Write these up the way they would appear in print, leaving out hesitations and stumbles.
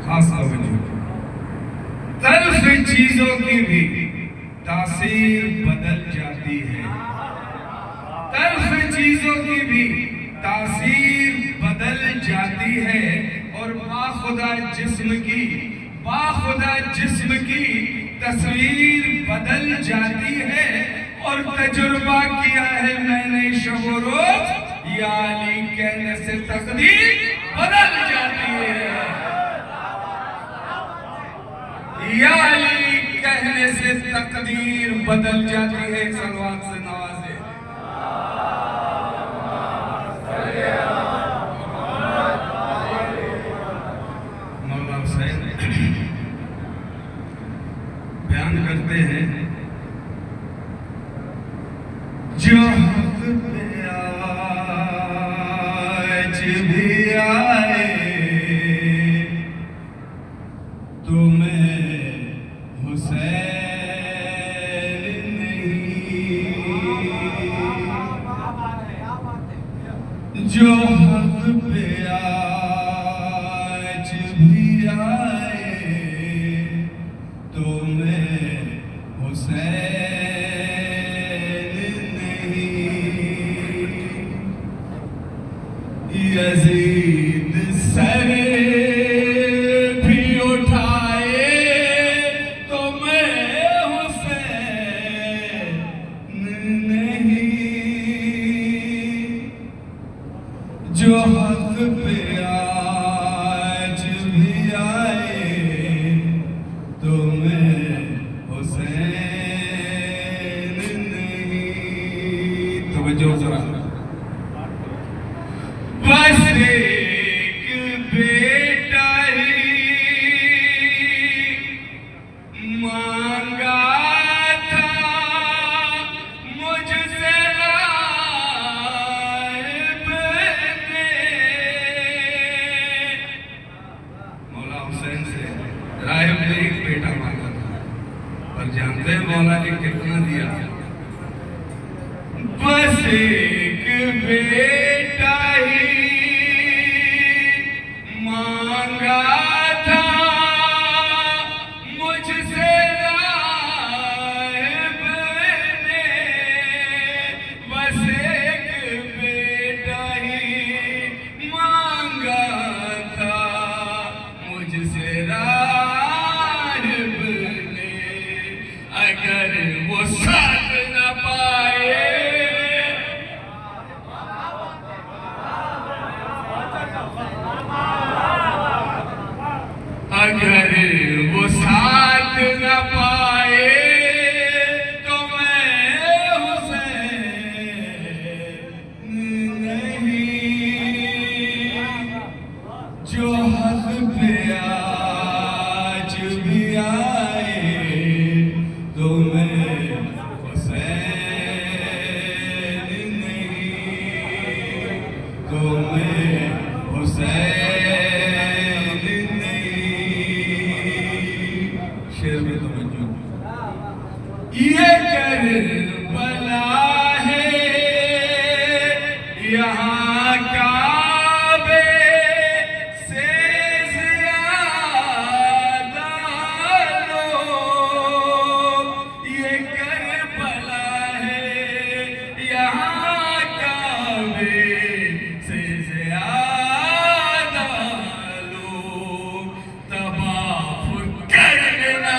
खास तवज्जो। तल्ख चीजों की भी तासीर बदल जाती है, तल्ख चीजों की भी तासीर बदल जाती है, और बाखुदा जिस्म की तस्वीर बदल जाती है। और तजुर्बा किया है मैंने शब रोज, या अली कहने से तकदीर बदल जाती है, या अली कहने से तकदीर बदल जाती है। एक सलवात से नवाजे। मौला हुसैन बयान करते हैं, जो हक पे आज भी आए तुम्हें हुसैन नहीं, जो हक पे आज भी आए तुम्हें हुसैन नहीं, यजीद सर भी उठाए तो मैं हुसैन नहीं, जो हक पे आज भी आए तो मैं हुसैन नहीं। तवज्जो जरा। बस एक बेटा ही मांगा था मुझसे राहिब ने, मौला हुसैन से राहिब ने एक बेटा मांगा था, पर जानते हैं मौला ने कितना दिया? बस एक बेटा ही मांगा था मुझसे राहिब ने, बस एक बेटा ही मांगा था मुझसे राहिब ने, अगर वो साथ न पाए, अगर वो साथ न पाए तो मैं हुसैन नहीं, जो हक पे आज भी आए तो मैं हुसैन नहीं, तो मैं हुसैन ये करबला है यहाँ काबे से ज़्यादा लोग, ये करबला है यहाँ काबे से ज़्यादा लोग, तवाफ करने न आए।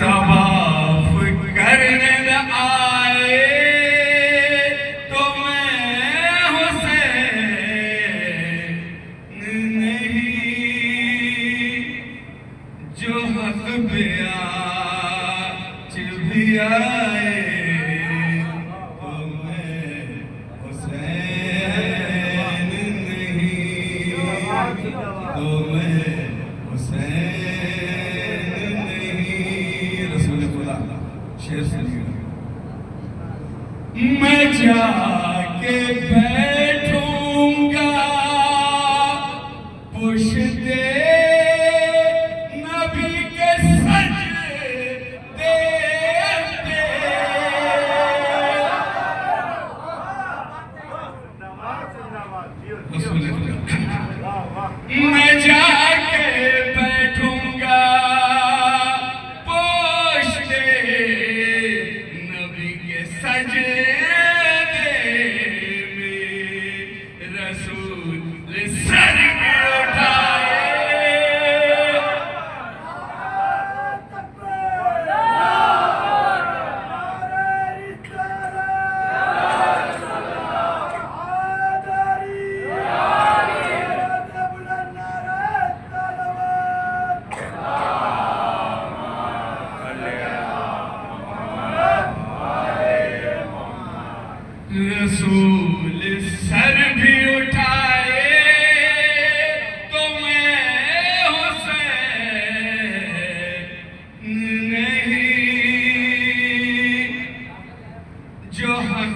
तवाफ करने न आए तो मैं हुसैन नहीं, जो हक पे आज भी आए तो मैं हुसैन नहीं, तो मैं हुसैन नहीं। रसूल खुदा शेर सुनिए। मैं जाके बैठूंगा पुश्ते नबी के सजदे पे,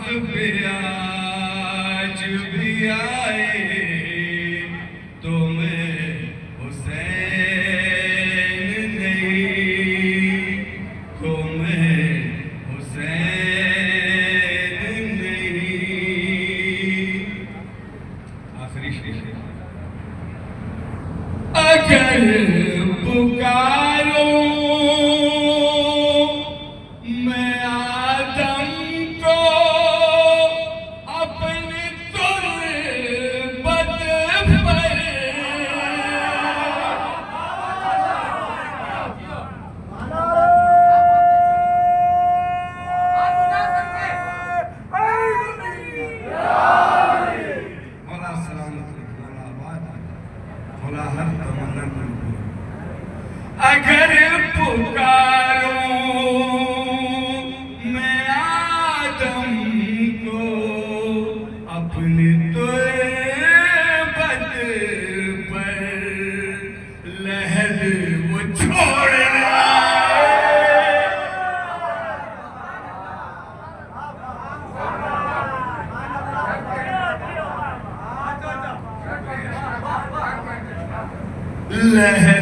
पे आज भी आए तो मैं हुसैन नहीं, तो मैं हुसैन नहीं। आखिरी शेर। अगर पुकारो मैं आदम को अपनी तुर्बत पर, मौला सलामत मौला आबाद मौला हर तमन्ना मंजूर। अगर पुकारो मैं आदम को अपनी तुर्बत पर, लहद वो छोड़ना लहद